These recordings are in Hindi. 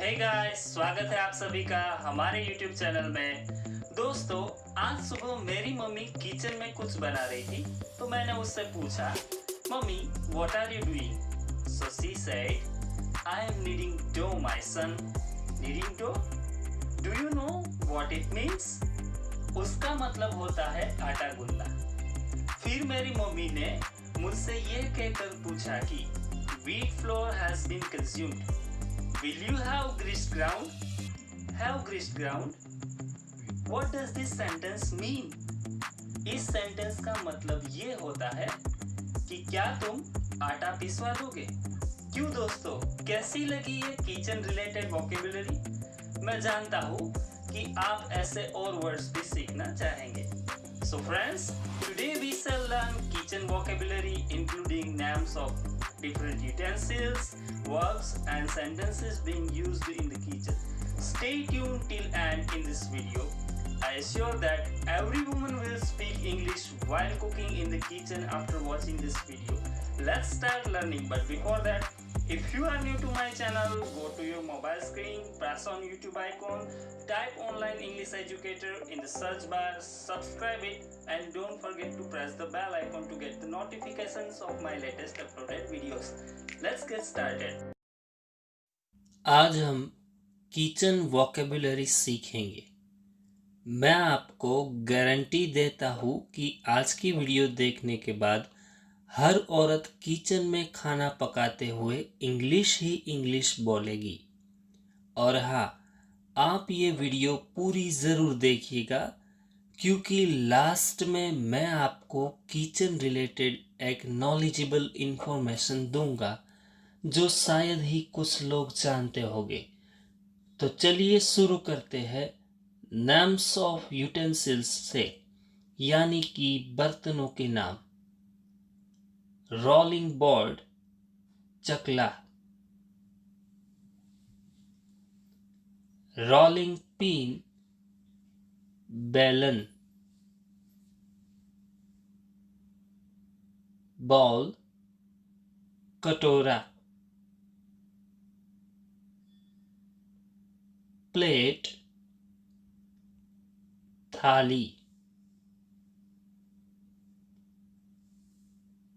हे गाइस, स्वागत है आप सभी का हमारे YouTube चैनल में। दोस्तों, आज सुबह मेरी मम्मी किचन में कुछ बना रही थी, तो मैंने उससे पूछा, mummy what are you doing? So she said, I am kneading dough my son. Kneading dough? Do you know what it means? उसका मतलब होता है आटा गूंदना। फिर मेरी मम्मी ने मुझसे ये कहकर पूछा कि wheat flour has been consumed. Will you have greased ground? Have greased ground? What does this sentence mean? इस सेंटेंस का मतलब ये होता है कि क्या तुम आटा पिसवा दोगे? क्यों दोस्तों, कैसी लगी ये किचन रिलेटेड वोकेबुलरी? मैं जानता हूँ कि आप ऐसे और वर्ड्स भी सीखना चाहेंगे। So friends, today we shall learn kitchen vocabulary including names of different utensils, verbs and sentences being used in the kitchen. Stay tuned till end in this video. I assure that every woman will speak English while cooking in the kitchen after watching this video. Let's start learning, but before that, if you are new to my channel, go to your mobile screen, press on YouTube icon, type online English educator in the search bar, subscribe it and don't forget to press the bell icon to get the notifications of my latest uploaded videos. Let's get started. आज हम किचन वोकेबुलरी सीखेंगे। मैं आपको गारंटी देता हूँ कि आज की वीडियो देखने के बाद हर औरत किचन में खाना पकाते हुए इंग्लिश ही इंग्लिश बोलेगी। और हाँ, आप ये वीडियो पूरी ज़रूर देखिएगा, क्योंकि लास्ट में मैं आपको किचन रिलेटेड एक नॉलेजेबल इन्फॉर्मेशन दूंगा जो शायद ही कुछ लोग जानते होंगे। तो चलिए शुरू करते हैं नेम्स ऑफ यूटेंसिल्स से, यानी कि बर्तनों के नाम। रोलिंग बोर्ड, चकला। रोलिंग पिन, बेलन। बाउल, कटोरा। प्लेट, थाली।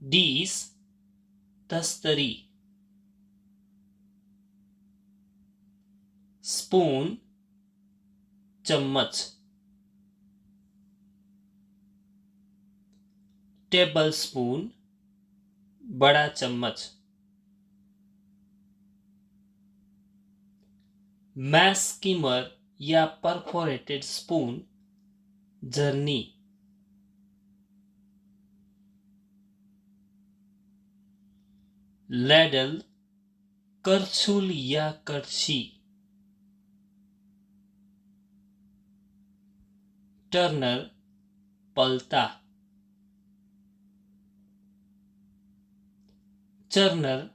डिश, तस्तरी। स्पून, चम्मच। टेबल स्पून, बड़ा चम्मच। मैश स्कीमर या परफोरेटेड स्पून, झरनी। लैडल, करछुल या करछी। टर्नर, पलता। चर्नर,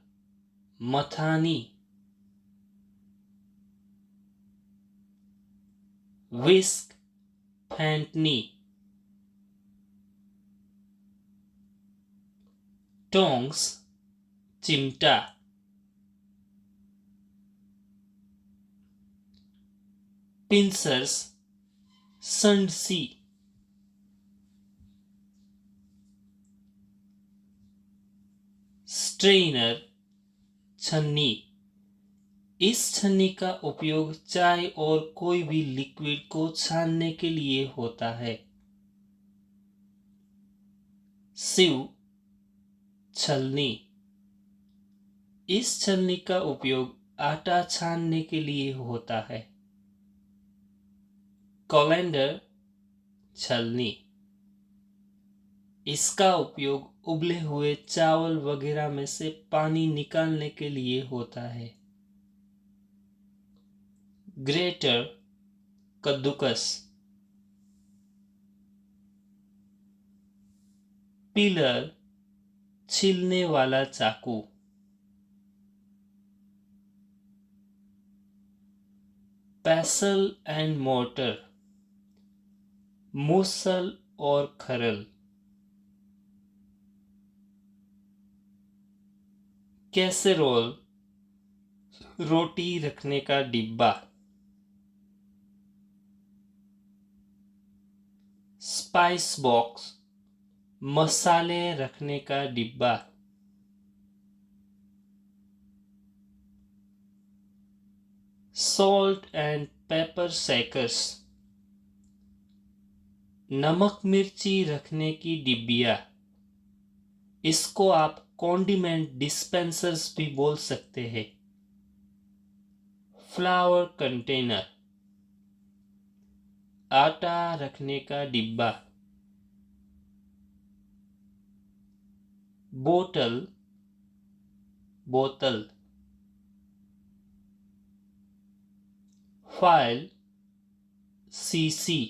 मथानी। विस्क, फेंटनी। टोंग्स, चिमटा। पिंसर्स, संडसी। स्ट्रेनर, छन्नी। इस छन्नी का उपयोग चाय और कोई भी लिक्विड को छानने के लिए होता है। सिव, छलनी। इस छलनी का उपयोग आटा छानने के लिए होता है। कोलेंडर, छलनी। इसका उपयोग उबले हुए चावल वगैरह में से पानी निकालने के लिए होता है। ग्रेटर, कद्दूकस। पिलर, छीलने वाला चाकू। पेसल एंड मोर्टर, मूसल और खरल। कैसेरोल, रोटी रखने का डिब्बा। स्पाइस बॉक्स, मसाले रखने का डिब्बा। सॉल्ट एंड पेपर शेकर्स, नमक मिर्ची रखने की डिब्बिया। इसको आप कॉन्डिमेंट डिस्पेंसर्स भी बोल सकते हैं। फ्लावर कंटेनर, आटा रखने का डिब्बा। बोतल, बोतल। File, CC.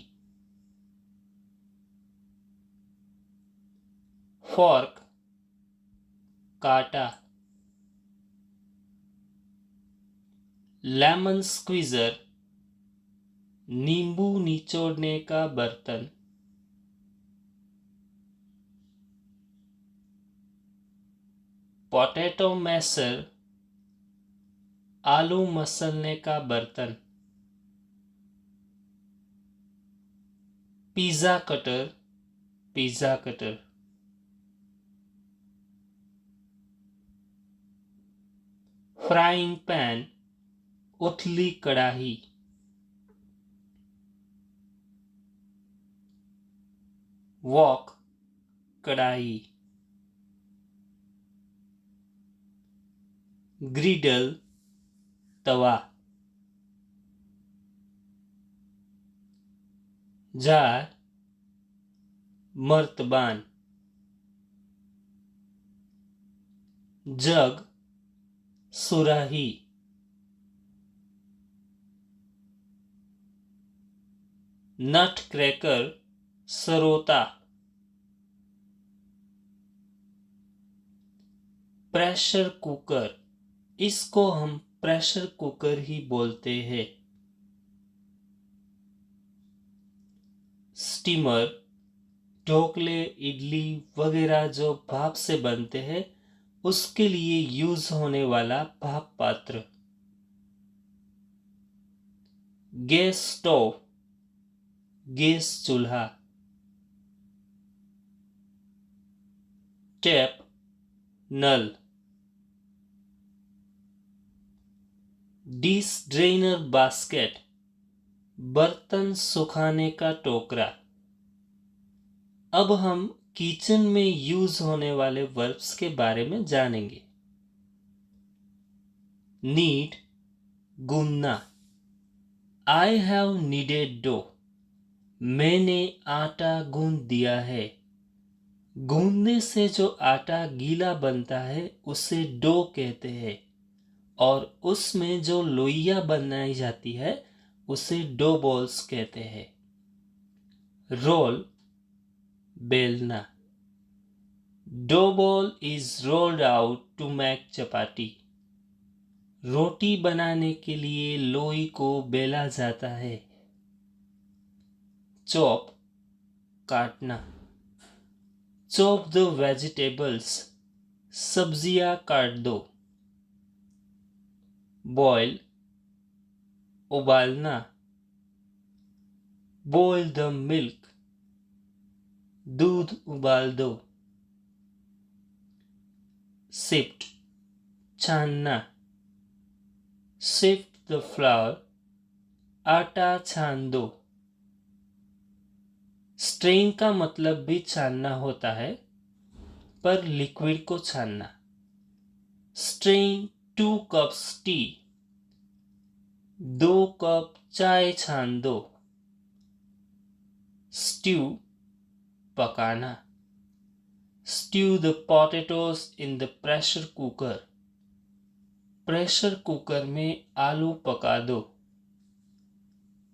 फॉर्क, काटा। लेमन स्क्वीजर, नींबू निचोड़ने का बर्तन। पोटैटो मैशर, आलू मसलने का बर्तन। Pizza cutter, pizza cutter. Frying pan, उथली कढ़ाई। वॉक, कढ़ाई। ग्रिडल, तवा। जार, मर्तबान। जग, सुराही। नट क्रैकर, सरोता। प्रेशर कुकर, इसको हम प्रेशर कुकर ही बोलते हैं। स्टीमर, ढोकले, इडली वगैरह जो भाप से बनते हैं उसके लिए यूज होने वाला भाप पात्र। गैस स्टोव, गैस चूल्हा। टैप, नल। डिश ड्रेनर बास्केट, बर्तन सुखाने का टोकरा। अब हम किचन में यूज होने वाले वर्ब्स के बारे में जानेंगे। नीड, गूंदना। आई हैव नीडेड डो, मैंने आटा गूंद दिया है। गूंदने से जो आटा गीला बनता है उसे डो कहते हैं और उसमें जो लोइयां बनाई जाती है उसे डो बॉल्स कहते हैं। रोल, बेलना। Dough ball is rolled out to make chapati. रोटी बनाने के लिए लोई को बेला जाता है। चॉप, काटना। चॉप द वेजिटेबल्स, सब्जियां काट दो। बॉयल, उबालना। बॉयल द मिल्क, दूध उबाल दो। सिफ्ट, छानना। सिफ्ट द फ्लावर, आटा छान दो। स्ट्रेन का मतलब भी छानना होता है पर लिक्विड को छानना। स्ट्रेन 2 कप्स टी, 2 कप चाय छान दो। स्ट्यू, पकाना। Stew the potatoes in the pressure cooker, pressure cooker में आलू पका दो।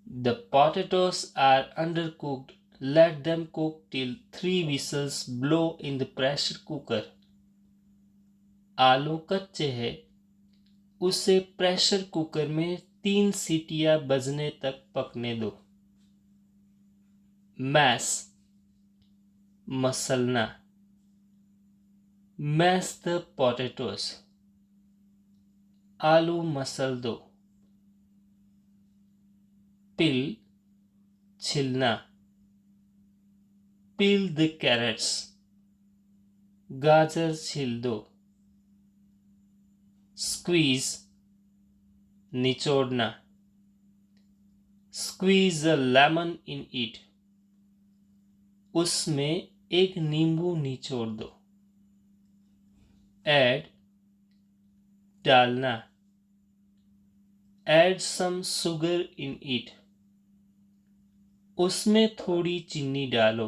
The potatoes are undercooked, let them cook till 3 whistles blow in the pressure cooker. आलू कच्चे हैं, उसे प्रेशर कुकर में 3 सीटियां बजने तक पकने दो। मैश, मसलना। Mash the potatoes. आलू मसल दो। पिल छिलना, peel the carrots, गाजर छील दो। Squeeze निचोड़ना, squeeze a lemon in it, उसमें एक नींबू निचोड़ दो। Add डालना, add some sugar in it, उसमें थोड़ी चीनी डालो।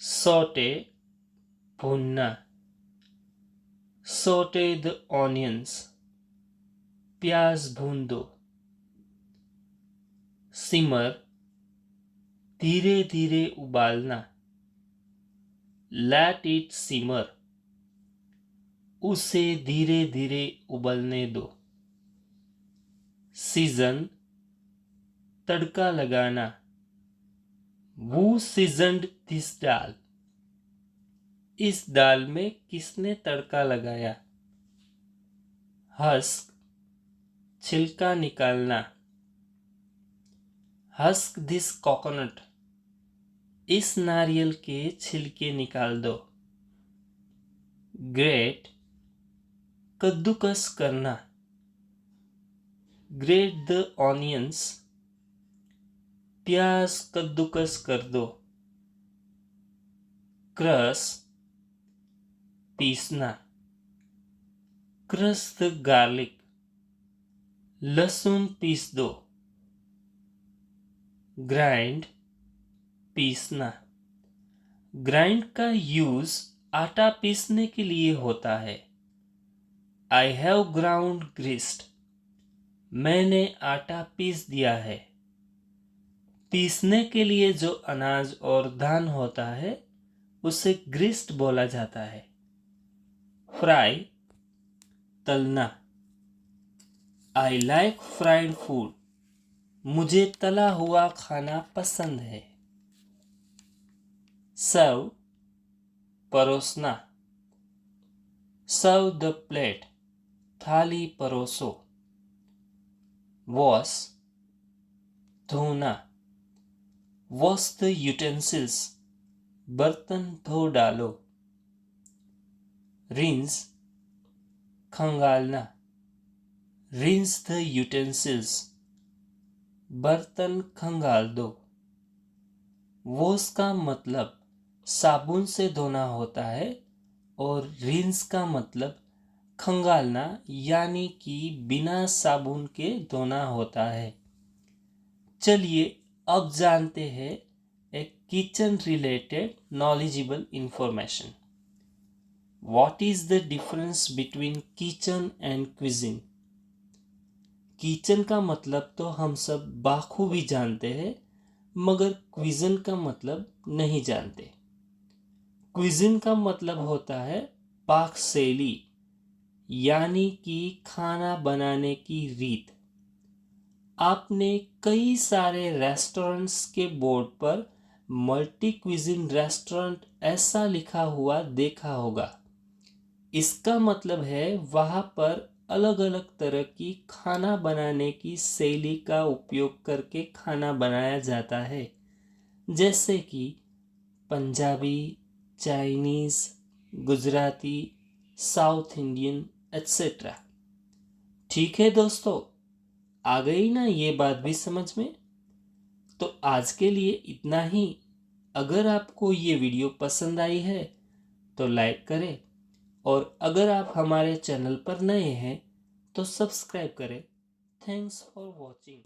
Saute भूनना, saute the onions, प्याज भून दो। Simmer धीरे धीरे उबालना, let it simmer, उसे धीरे धीरे उबलने दो। Season तड़का लगाना, who seasoned this दाल, इस दाल में किसने तड़का लगाया। Husk छिलका निकालना, husk this coconut, इस नारियल के छिलके निकाल दो। Grate कद्दूकस करना, grate the onions, प्याज कद्दूकस कर दो। Crush पीसना, crush the garlic, लहसुन पीस दो। Grind पीसना, ग्राइंड का यूज आटा पीसने के लिए होता है। I have ground grist, मैंने आटा पीस दिया है। पीसने के लिए जो अनाज और धान होता है उसे ग्रिस्ट बोला जाता है। फ्राई तलना, I like fried food, मुझे तला हुआ खाना पसंद है। सर्व परोसना, सर्व द प्लेट, थाली परोसो। वॉश धोना, वॉश द यूटेंसिल्स, बर्तन धो डालो। रिंस खंगालना, रिंस द यूटेंसिल्स, बर्तन खंगाल दो। वॉश का मतलब साबुन से धोना होता है और रिंस का मतलब खंगालना यानी कि बिना साबुन के धोना होता है। चलिए अब जानते हैं एक kitchen related knowledgeable information. What is the difference between kitchen and cuisine. Kitchen का मतलब तो हम सब बाखूबी जानते हैं, मगर क्विजिन का मतलब नहीं जानते। क्विजिन का मतलब होता है पाक शैली, यानी कि खाना बनाने की रीत। आपने कई सारे रेस्टोरेंट्स के बोर्ड पर मल्टी क्विजिन रेस्टोरेंट ऐसा लिखा हुआ देखा होगा। इसका मतलब है वहाँ पर अलग अलग तरह की खाना बनाने की शैली का उपयोग करके खाना बनाया जाता है, जैसे कि Punjabi, Chinese, Gujarati, south Indian etcetera. ठीक है दोस्तों, आ गई ना ये बात भी समझ में। तो आज के लिए इतना ही। अगर आपको ये वीडियो पसंद आई है तो लाइक करें, और अगर आप हमारे चैनल पर नए हैं तो सब्सक्राइब करें। Thanks for watching.